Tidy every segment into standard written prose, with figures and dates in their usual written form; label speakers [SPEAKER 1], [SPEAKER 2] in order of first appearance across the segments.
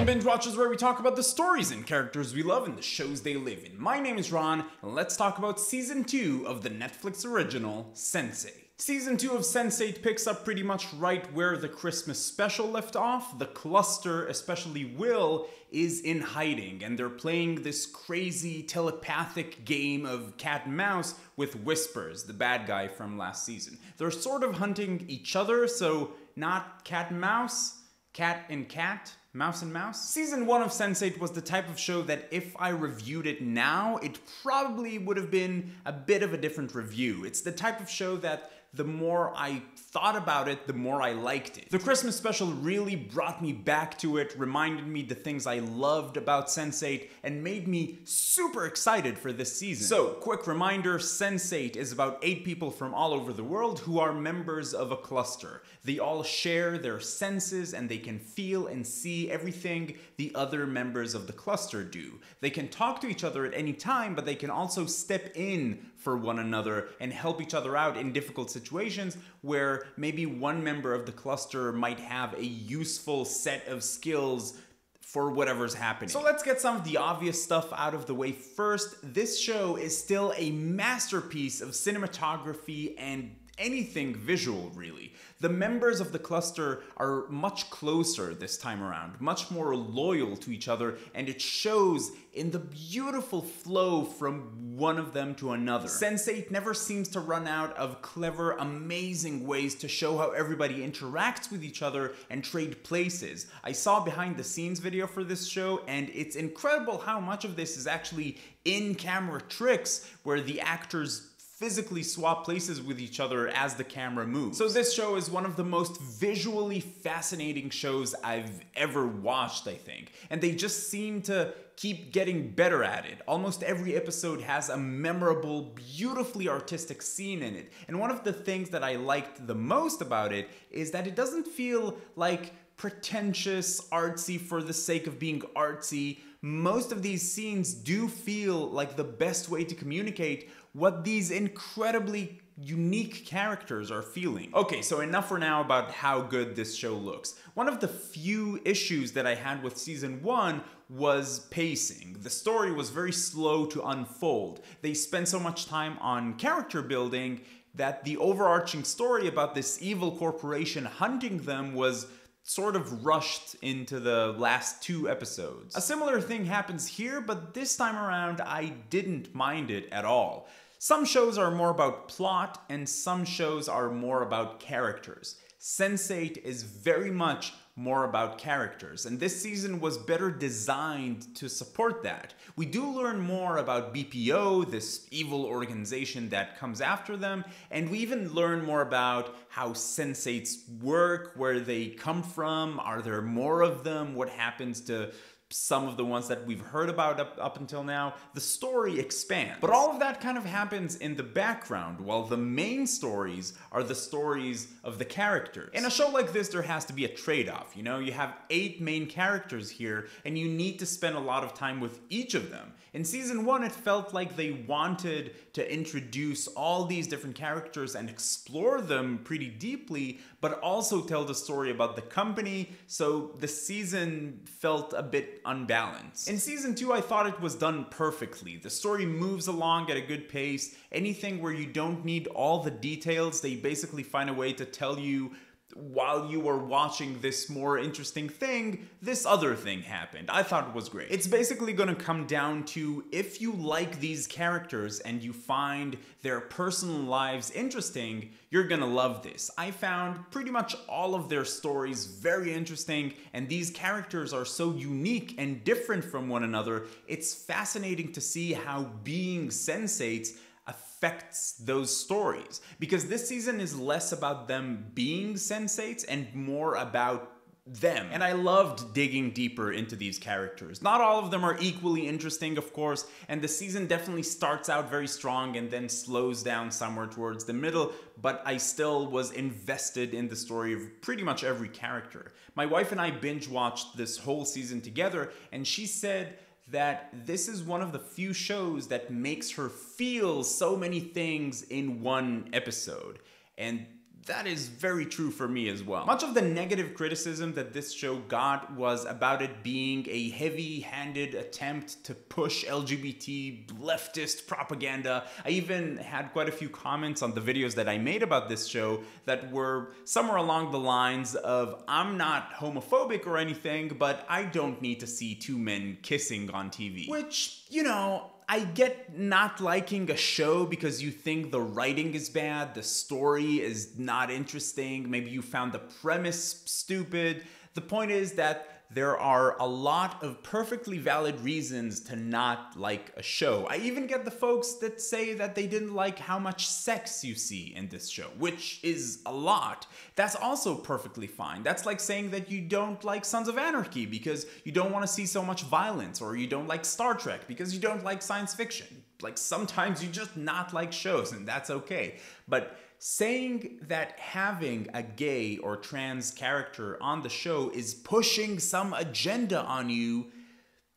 [SPEAKER 1] Welcome Binge Watchers, where we talk about the stories and characters we love and the shows they live in. My name is Ron, and let's talk about Season 2 of the Netflix original, SENSE8. Season 2 of SENSE8 picks up pretty much right where the Christmas special left off. The cluster, especially Will, is in hiding, and they're playing this crazy telepathic game of cat and mouse with Whispers, the bad guy from last season. They're sort of hunting each other, so not cat and mouse, cat and cat, mouse and mouse. Season 1 of SENSE8 was the type of show that if I reviewed it now, it probably would have been a bit of a different review. It's the type of show that the more I thought about it, the more I liked it. The Christmas special really brought me back to it, reminded me the things I loved about SENSE8, and made me super excited for this season. So, quick reminder, SENSE8 is about 8 people from all over the world who are members of a cluster. They all share their senses and they can feel and see everything the other members of the cluster do. They can talk to each other at any time, but they can also step in for one another and help each other out in difficult situations where maybe one member of the cluster might have a useful set of skills for whatever's happening. So let's get some of the obvious stuff out of the way first. This show is still a masterpiece of cinematography and anything visual, really. The members of the cluster are much closer this time around, much more loyal to each other, and it shows in the beautiful flow from one of them to another. SENSE8 never seems to run out of clever, amazing ways to show how everybody interacts with each other and trade places. I saw behind the scenes video for this show, and it's incredible how much of this is actually in-camera tricks where the actors physically swap places with each other as the camera moves. So this show is one of the most visually fascinating shows I've ever watched, I think. And they just seem to keep getting better at it. Almost every episode has a memorable, beautifully artistic scene in it. And one of the things that I liked the most about it is that it doesn't feel like pretentious, artsy for the sake of being artsy. Most of these scenes do feel like the best way to communicate what these incredibly unique characters are feeling. Okay, so enough for now about how good this show looks. One of the few issues that I had with season 1 was pacing. The story was very slow to unfold. They spent so much time on character building that the overarching story about this evil corporation hunting them was sort of rushed into the last 2 episodes. A similar thing happens here, but this time around I didn't mind it at all. Some shows are more about plot and some shows are more about characters. SENSE8 is very much more about characters, and this season was better designed to support that. We do learn more about BPO, this evil organization that comes after them, and we even learn more about how SENSE8s work, where they come from, are there more of them, what happens to some of the ones that we've heard about up until now. The story expands. But all of that kind of happens in the background, while the main stories are the stories of the characters. In a show like this, there has to be a trade-off, you know? You have 8 main characters here, and you need to spend a lot of time with each of them. In season 1, it felt like they wanted to introduce all these different characters and explore them pretty deeply, but also tell the story about the company, so the season felt a bit unbalanced. In season 2, I thought it was done perfectly. The story moves along at a good pace. Anything where you don't need all the details, they basically find a way to tell you while you were watching this more interesting thing, this other thing happened. I thought it was great. It's basically gonna come down to if you like these characters and you find their personal lives interesting, you're gonna love this. I found pretty much all of their stories very interesting, and these characters are so unique and different from one another. It's fascinating to see how being SENSE8s affects those stories, because this season is less about them being SENSE8s and more about them. And I loved digging deeper into these characters. Not all of them are equally interesting, of course, and the season definitely starts out very strong and then slows down somewhere towards the middle, but I still was invested in the story of pretty much every character. My wife and I binge watched this whole season together, and she said that this is one of the few shows that makes her feel so many things in one episode. And that is very true for me as well. Much of the negative criticism that this show got was about it being a heavy-handed attempt to push LGBT leftist propaganda. I even had quite a few comments on the videos that I made about this show that were somewhere along the lines of, I'm not homophobic or anything, but I don't need to see two men kissing on TV. Which, you know, I get not liking a show because you think the writing is bad, the story is not interesting, maybe you found the premise stupid. The point is that there are a lot of perfectly valid reasons to not like a show. I even get the folks that say that they didn't like how much sex you see in this show, which is a lot. That's also perfectly fine. That's like saying that you don't like Sons of Anarchy because you don't want to see so much violence, or you don't like Star Trek because you don't like science fiction. Like, sometimes you just not like shows, and that's okay. But saying that having a gay or trans character on the show is pushing some agenda on you,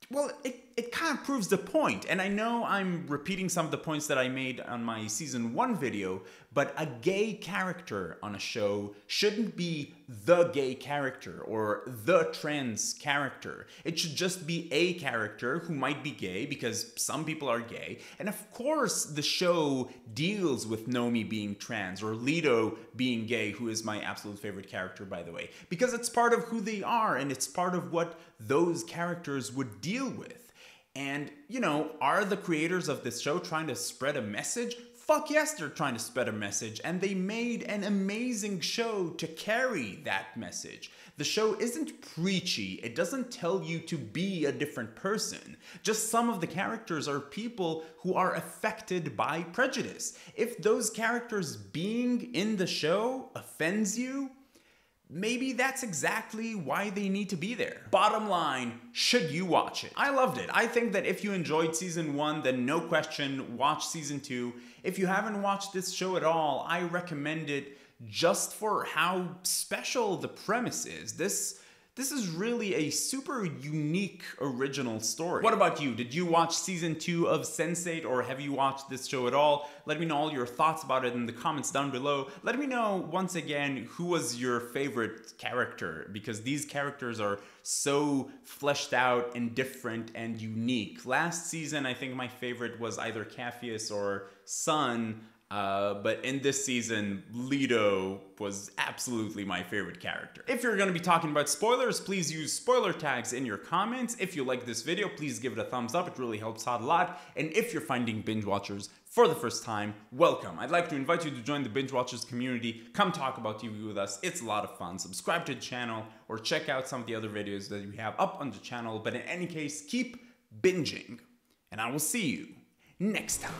[SPEAKER 1] well, it kind of proves the point. And I know I'm repeating some of the points that I made on my season 1 video, but a gay character on a show shouldn't be the gay character or the trans character. It should just be a character who might be gay, because some people are gay. And of course, the show deals with Nomi being trans or Leto being gay, who is my absolute favorite character, by the way, because it's part of who they are and it's part of what those characters would deal with. And, you know, are the creators of this show trying to spread a message? Fuck yes, they're trying to spread a message, and they made an amazing show to carry that message. The show isn't preachy. It doesn't tell you to be a different person. Just some of the characters are people who are affected by prejudice. If those characters being in the show offends you, maybe that's exactly why they need to be there. Bottom line, should you watch it? I loved it. I think that if you enjoyed season 1, then no question, watch season 2. If you haven't watched this show at all, I recommend it just for how special the premise is. This is really a super unique original story. What about you? Did you watch season 2 of SENSE8, or have you watched this show at all? Let me know all your thoughts about it in the comments down below. Let me know, once again, who was your favorite character, because these characters are so fleshed out and different and unique. Last season, I think my favorite was either Capheus or Sun. But in this season, Leto was absolutely my favorite character. If you're going to be talking about spoilers, please use spoiler tags in your comments. If you like this video, please give it a thumbs up. It really helps out a lot. And if you're finding binge watchers for the first time, welcome. I'd like to invite you to join the binge watchers community. Come talk about TV with us. It's a lot of fun. Subscribe to the channel or check out some of the other videos that we have up on the channel. But in any case, keep binging, and I will see you next time.